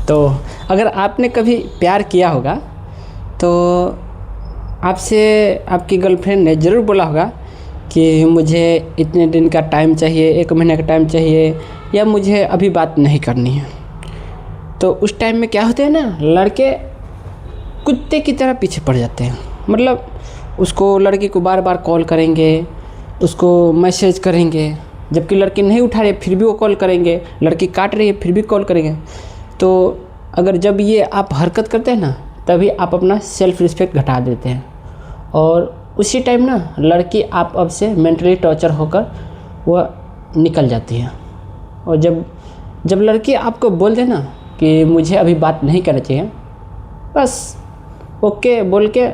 तो अगर आपने कभी प्यार किया होगा तो आपसे आपकी गर्लफ्रेंड ने ज़रूर बोला होगा कि मुझे इतने दिन का टाइम चाहिए, 1 महीने का टाइम चाहिए, या मुझे अभी बात नहीं करनी है। तो उस टाइम में क्या होते हैं ना, लड़के कुत्ते की तरह पीछे पड़ जाते हैं। मतलब उसको, लड़की को बार बार कॉल करेंगे, उसको मैसेज करेंगे, जबकि लड़की नहीं उठा रही है फिर भी वो कॉल करेंगे, लड़की काट रही है फिर भी कॉल करेंगे। तो अगर जब ये आप हरकत करते हैं ना, तभी आप अपना सेल्फ रिस्पेक्ट घटा देते हैं, और उसी टाइम ना लड़की आप अब से मेंटली टॉर्चर होकर वह निकल जाती है। और जब लड़की आपको बोल दे ना कि मुझे अभी बात नहीं करना चाहिए, बस ओके बोल के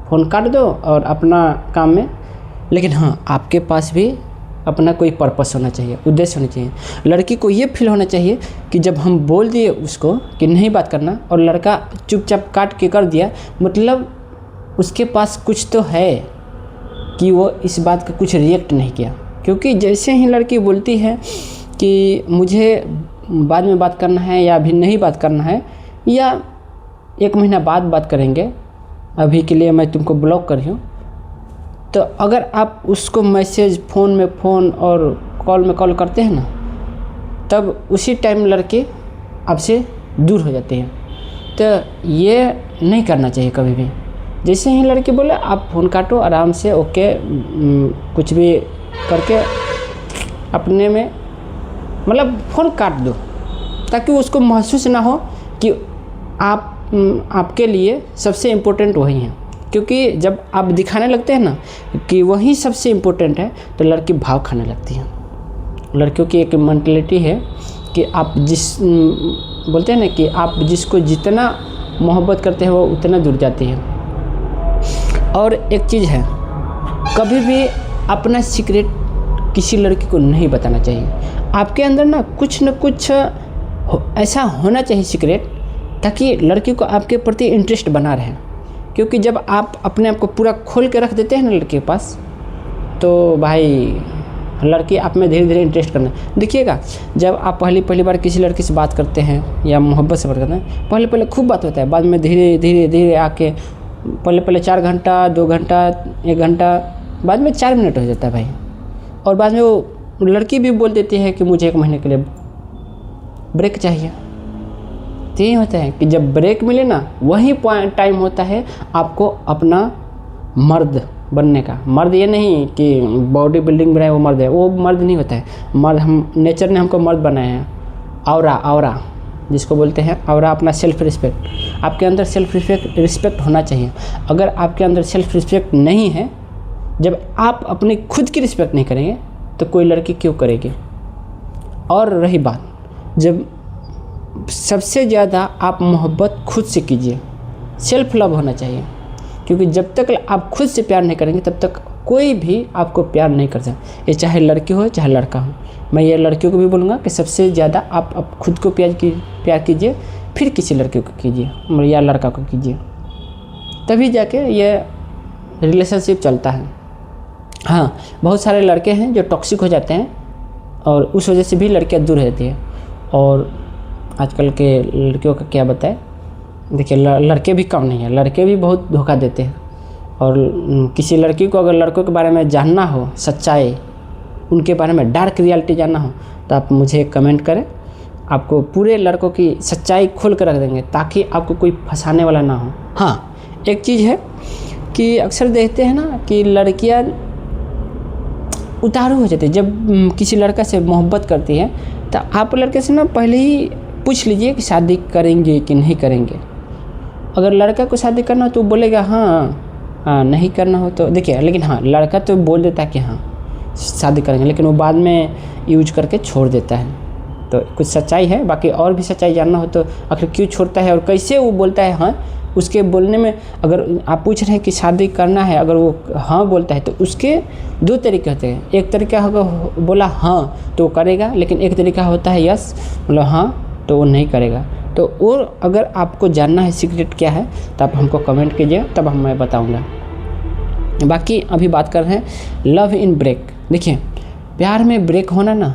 फ़ोन काट दो और अपना काम में। लेकिन हाँ, आपके पास भी अपना कोई पर्पस होना चाहिए, उद्देश्य होना चाहिए। लड़की को ये फील होना चाहिए कि जब हम बोल दिए उसको कि नहीं बात करना और लड़का चुपचाप काट के कर दिया, मतलब उसके पास कुछ तो है कि वो इस बात का कुछ रिएक्ट नहीं किया। क्योंकि जैसे ही लड़की बोलती है कि मुझे बाद में बात करना है, या अभी नहीं बात करना है, या 1 महीना बाद बात करेंगे, अभी के लिए मैं तुमको ब्लॉक कर रही हूँ, तो अगर आप उसको मैसेज, फ़ोन में फ़ोन और कॉल में कॉल करते हैं ना, तब उसी टाइम लड़के आपसे दूर हो जाते हैं। तो ये नहीं करना चाहिए कभी भी। जैसे ही लड़की बोले आप फ़ोन काटो आराम से, ओके कुछ भी करके अपने में, मतलब फ़ोन काट दो, ताकि उसको महसूस ना हो कि आपके लिए सबसे इम्पोर्टेंट वही हैं। क्योंकि जब आप दिखाने लगते हैं ना कि वही सबसे इम्पोर्टेंट है, तो लड़की भाव खाने लगती है। लड़कियों की एक मेंटलिटी है कि आप बोलते हैं ना कि आप जिसको जितना मोहब्बत करते हैं वो उतना दूर जाती है। और एक चीज़ है, कभी भी अपना सीक्रेट किसी लड़की को नहीं बताना चाहिए। आपके अंदर ना कुछ ऐसा होना चाहिए सीक्रेट, ताकि लड़की को आपके प्रति इंटरेस्ट बना रहे। क्योंकि जब आप अपने आप को पूरा खोल के रख देते हैं ना लड़के के पास, तो भाई लड़की आप में धीरे धीरे इंटरेस्ट करना। देखिएगा, जब आप पहली बार किसी लड़की से बात करते हैं या मोहब्बत से बात करते हैं, पहले खूब बात होता है, बाद में धीरे धीरे आके पहले 4 घंटा, 2 घंटा, 1 घंटा, बाद में 4 मिनट हो जाता है भाई। और बाद में वो लड़की भी बोल देती है कि मुझे 1 महीने के लिए ब्रेक चाहिए। तो यही होता है कि जब ब्रेक मिले ना, वही टाइम होता है आपको अपना मर्द बनने का। मर्द ये नहीं कि बॉडी बिल्डिंग बनाए वो मर्द है, वो मर्द नहीं होता है। मर्द, हम नेचर ने हमको मर्द बनाया है। ऑरा जिसको बोलते हैं ऑरा, अपना सेल्फ रिस्पेक्ट। आपके अंदर सेल्फ रिस्पेक्ट होना चाहिए। अगर आपके अंदर सेल्फ रिस्पेक्ट नहीं है, जब आप अपनी खुद की रिस्पेक्ट नहीं करेंगे तो कोई लड़की क्यों करेगी। और रही बात, जब सबसे ज़्यादा आप मोहब्बत खुद से कीजिए, सेल्फ लव होना चाहिए। क्योंकि जब तक आप खुद से प्यार नहीं करेंगे तब तक कोई भी आपको प्यार नहीं कर सकता। ये चाहे लड़की हो चाहे लड़का हो। मैं ये लड़कियों को भी बोलूँगा कि सबसे ज़्यादा आप खुद को प्यार कीजिए, फिर किसी लड़के को कीजिए या लड़का को कीजिए, तभी जाके ये रिलेशनशिप चलता है। हाँ, बहुत सारे लड़के हैं जो टॉक्सिक हो जाते हैं और उस वजह से भी लड़कियाँ दूर रहती है। और आजकल के लड़कियों का क्या बताएं, देखिए लड़के भी कम नहीं है, लड़के भी बहुत धोखा देते हैं। और किसी लड़की को अगर लड़कों के बारे में जानना हो, सच्चाई, उनके बारे में डार्क रियलिटी जानना हो, तो आप मुझे कमेंट करें, आपको पूरे लड़कों की सच्चाई खोल कर रख देंगे, ताकि आपको कोई फंसाने वाला ना हो। हाँ, एक चीज़ है कि अक्सर देखते हैं ना कि लड़कियाँ उतारू हो जाती है। जब किसी लड़का से मोहब्बत करती है तो आप लड़के से ना पहले ही पूछ लीजिए कि शादी करेंगे कि नहीं करेंगे। अगर लड़का को शादी करना हो तो बोलेगा हाँ, नहीं करना हो तो देखिए, लेकिन हाँ, लड़का तो बोल देता है कि हाँ शादी करेंगे, लेकिन वो बाद में यूज करके छोड़ देता है। तो कुछ सच्चाई है। बाकी और भी सच्चाई जानना हो तो आखिर क्यों छोड़ता है और कैसे वो बोलता है हाँ, उसके बोलने में, अगर आप पूछ रहे हैं कि शादी करना है, अगर वो हाँ बोलता है तो उसके 2 तरीके होते हैं। एक तरीका होगा बोला हाँ तो वो करेगा, लेकिन एक तरीका होता है यस मतलब हाँ तो वो नहीं करेगा। तो और अगर आपको जानना है सीक्रेट क्या है तो आप हमको कमेंट कीजिए, तब मैं बताऊंगा। बाकी अभी बात कर रहे हैं लव इन ब्रेक। देखिए, प्यार में ब्रेक होना ना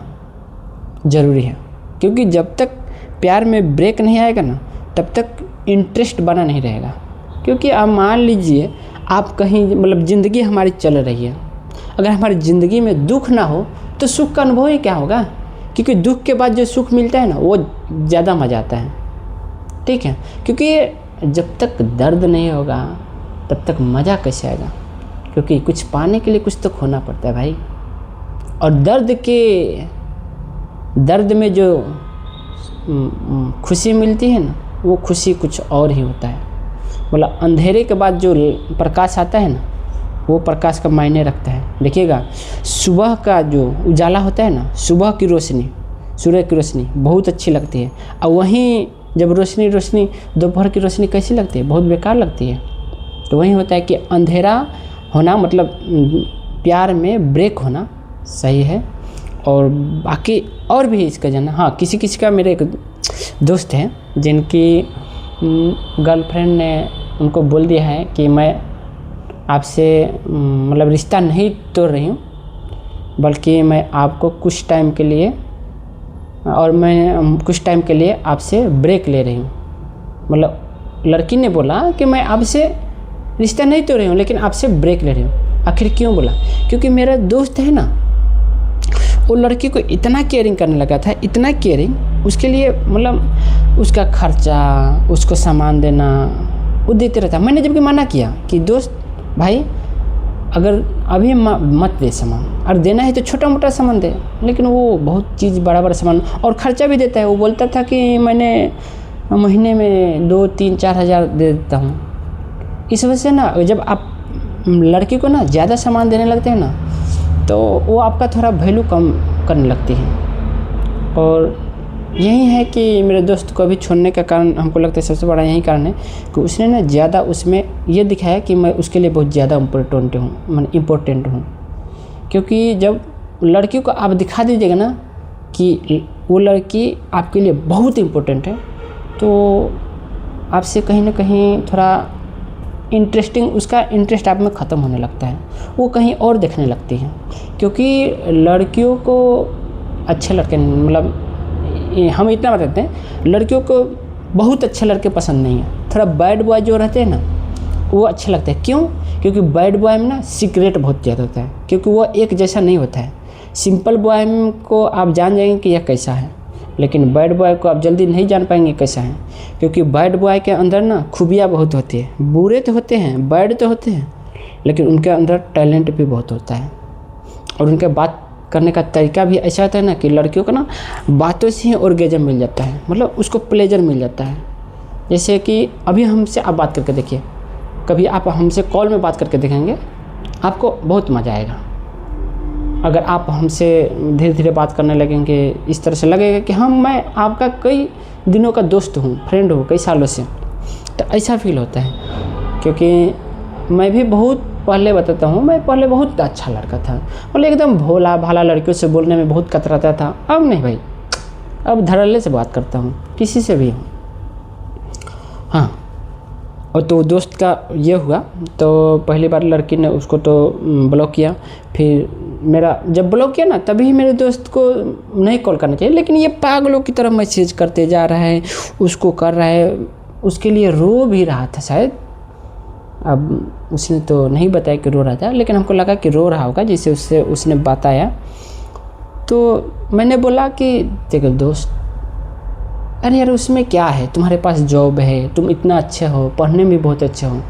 ज़रूरी है, क्योंकि जब तक प्यार में ब्रेक नहीं आएगा ना, तब तक इंटरेस्ट बना नहीं रहेगा। क्योंकि आप मान लीजिए आप कहीं मतलब ज़िंदगी हमारी चल रही है, अगर हमारी ज़िंदगी में दुख ना हो तो सुख का अनुभव ही क्या होगा। क्योंकि दुख के बाद जो सुख मिलता है ना वो ज़्यादा मज़ा आता है, ठीक है। क्योंकि जब तक दर्द नहीं होगा तब तक मज़ा कैसे आएगा। क्योंकि कुछ पाने के लिए कुछ तो खोना पड़ता है भाई। और दर्द में जो खुशी मिलती है ना, वो खुशी कुछ और ही होता है। मतलब अंधेरे के बाद जो प्रकाश आता है ना, वो प्रकाश का मायने रखता है। देखिएगा, सुबह का जो उजाला होता है ना, सुबह की रोशनी, सूर्य की रोशनी बहुत अच्छी लगती है। और वहीं जब रोशनी दोपहर की रोशनी कैसी लगती है, बहुत बेकार लगती है। तो वही होता है कि अंधेरा होना मतलब प्यार में ब्रेक होना सही है। और बाकी और भी इसका जानना, हाँ, किसी का मेरे एक दोस्त हैं जिनकी गर्लफ्रेंड ने उनको बोल दिया है कि मैं आपसे मतलब रिश्ता नहीं तोड़ रही हूँ, बल्कि मैं आपको कुछ टाइम के लिए आपसे ब्रेक ले रही हूँ। मतलब लड़की ने बोला कि मैं आपसे रिश्ता नहीं तोड़ रही हूँ, लेकिन आपसे ब्रेक ले रही हूँ। आखिर क्यों बोला? क्योंकि मेरा दोस्त है ना, वो लड़की को इतना केयरिंग करने लगा था, इतना केयरिंग, उसके लिए मतलब उसका खर्चा, उसको सामान देना वो देते रहता। मैंने जबकि मना किया कि दोस्त भाई अगर अभी मत दे सामान, और देना है तो छोटा मोटा सामान दे। लेकिन वो बहुत चीज़ बड़ा सामान और ख़र्चा भी देता है। वो बोलता था कि मैंने महीने में 2-3-4 हज़ार दे देता हूँ। इस वजह से ना जब आप लड़की को ना ज़्यादा सामान देने लगते हैं ना, तो वो आपका थोड़ा वैल्यू कम करने लगती है। और यही है कि मेरे दोस्त को अभी छोड़ने का कारण हमको लगता है सबसे बड़ा यही कारण है कि उसने ना ज़्यादा उसमें ये दिखाया कि मैं उसके लिए बहुत ज़्यादा इम्पोर्टेंट हूँ। क्योंकि जब लड़की को आप दिखा दीजिएगा ना कि वो लड़की आपके लिए बहुत इम्पोर्टेंट है, तो आपसे कहीं ना कहीं थोड़ा उसका इंटरेस्ट आप में ख़त्म होने लगता है। वो कहीं और देखने लगती है। क्योंकि लड़कियों को अच्छे लड़के मतलब हम इतना बताते हैं, लड़कियों को बहुत अच्छे लड़के पसंद नहीं है। थोड़ा बैड बॉय जो रहते हैं ना, वो अच्छे लगते हैं। क्यों? क्योंकि बैड बॉय में ना सीक्रेट बहुत ज़्यादा होता है। क्योंकि वो एक जैसा नहीं होता है। सिंपल बॉय को आप जान जाएंगे कि यह कैसा है, लेकिन बैड बॉय को आप जल्दी नहीं जान पाएंगे कैसा है। क्योंकि बैड बॉय के अंदर ना खूबियाँ बहुत होती है। बुरे तो होते हैं, बैड तो होते हैं, लेकिन उनके अंदर टैलेंट भी बहुत होता है। और उनके बात करने का तरीका भी ऐसा होता है ना कि लड़कियों को ना बातों से ही ऑर्गेजम मिल जाता है, मतलब उसको प्लेजर मिल जाता है। जैसे कि अभी हमसे आप बात करके देखिए, कभी आप हमसे कॉल में बात करके देखेंगे, आपको बहुत मज़ा आएगा। अगर आप हमसे धीरे धीरे बात करने लगेंगे, इस तरह से लगेगा कि मैं आपका कई दिनों का दोस्त हूँ, फ्रेंड हूँ, कई सालों से, तो ऐसा फील होता है। क्योंकि मैं भी बहुत पहले बताता हूँ, मैं पहले बहुत अच्छा लड़का था, मतलब एकदम भोला भाला, लड़कियों से बोलने में बहुत कतराता था। अब नहीं भाई, अब धड़ल्ले से बात करता हूँ, किसी से भी हूँ। हाँ, और तो दोस्त का ये हुआ, तो पहली बार लड़की ने उसको तो ब्लॉक किया। फिर मेरा जब ब्लॉक किया ना, तभी मेरे दोस्त को नहीं कॉल करना चाहिए, लेकिन ये पागलों की तरह मैसेज करते जा रहा है, उसको कर रहा है, उसके लिए रो भी रहा था शायद। अब उसने तो नहीं बताया कि रो रहा था, लेकिन हमको लगा कि रो रहा होगा, जिसे उसने बताया। तो मैंने बोला कि देखो दोस्त, अरे यार उसमें क्या है, तुम्हारे पास जॉब है, तुम इतना अच्छे हो, पढ़ने में बहुत अच्छे हो,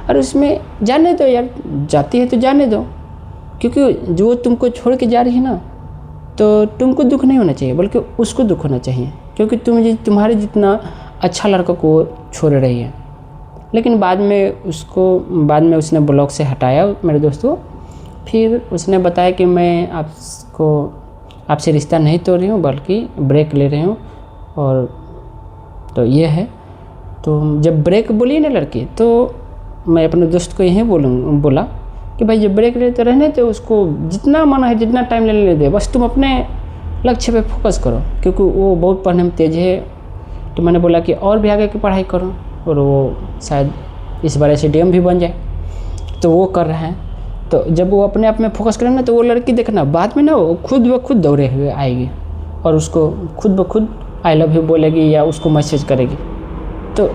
और उसमें जाने दो यार, जाती है तो जाने दो। क्योंकि जो तुमको छोड़ के जा रही है ना, तो तुमको दुख नहीं होना चाहिए, बल्कि उसको दुख होना चाहिए। क्योंकि तुम्हारे जितना अच्छा लड़का को छोड़ रही है। लेकिन बाद में उसने ब्लॉक से हटाया मेरे दोस्त को। फिर उसने बताया कि मैं आपसे रिश्ता नहीं तोड़ रही हूँ, बल्कि ब्रेक ले रही हूँ। और तो ये है। तो जब ब्रेक बोली ना लड़की, तो मैं अपने दोस्त को यही बोला कि भाई जब ब्रेक ले तो रहने तो उसको जितना मन है, जितना टाइम लेने दे, बस तुम अपने लक्ष्य पे फोकस करो। क्योंकि वो बहुत पढ़ने में तेज़ है। तो मैंने बोला कि और भी आगे की पढ़ाई करो, और वो शायद इस बार SDM भी बन जाए, तो वो कर रहे हैं। तो जब वो अपने आप में फोकस करें ना, तो वो लड़की देखना बाद में ना वो खुद ब खुद दौड़े हुए आएगी, और उसको खुद ब खुद आई लव यू बोलेगी या उसको मैसेज करेगी। तो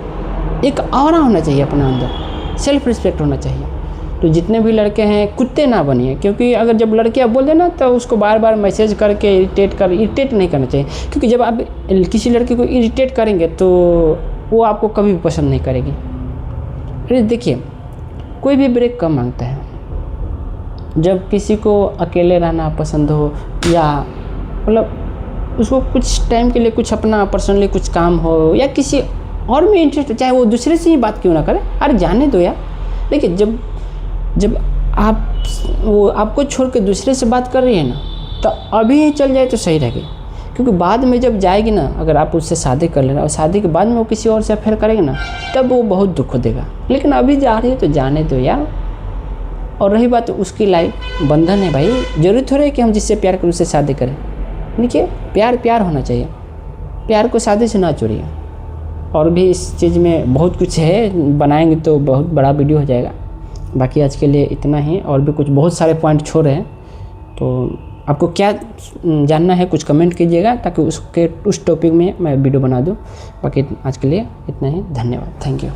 एक ऑरा होना चाहिए अपने अंदर, सेल्फ रिस्पेक्ट होना चाहिए। तो जितने भी लड़के हैं कुत्ते ना बनिए, क्योंकि अगर जब लड़कियाँ बोल देना तो उसको बार बार मैसेज करके इरिटेट नहीं करना चाहिए, क्योंकि जब आप किसी लड़के को इरिटेट करेंगे तो वो आपको कभी भी पसंद नहीं करेगी। फिर देखिए, कोई भी ब्रेक कम मांगता है। जब किसी को अकेले रहना पसंद हो या मतलब उसको कुछ टाइम के लिए कुछ अपना पर्सनली कुछ काम हो या किसी और में इंटरेस्ट, चाहे वो दूसरे से ही बात क्यों ना करे, अरे जाने दो यार। देखिए, जब वो आपको छोड़ के दूसरे से बात कर रही है ना, तो अभी ही चल जाए तो सही रहेगी, क्योंकि बाद में जब जाएगी ना, अगर आप उससे शादी कर लेना और शादी के बाद में वो किसी और से अफेयर करेगी ना, तब वो बहुत दुख देगा। लेकिन अभी जा रही है तो जाने दो यार। और रही बात उसकी लाइफ, बंधन है भाई, जरूरी थोड़ा है कि हम जिससे प्यार करें उससे शादी करें। देखिए, प्यार होना चाहिए, प्यार को शादी से ना जोड़िए। और भी इस चीज़ में बहुत कुछ है, बनाएंगे तो बहुत बड़ा वीडियो हो जाएगा। बाकी आज के लिए इतना ही, और भी कुछ बहुत सारे पॉइंट छोड़ रहे हैं। तो आपको क्या जानना है कुछ कमेंट कीजिएगा, ताकि उस टॉपिक में मैं वीडियो बना दूं। बाकी आज के लिए इतना ही, धन्यवाद, थैंक यू।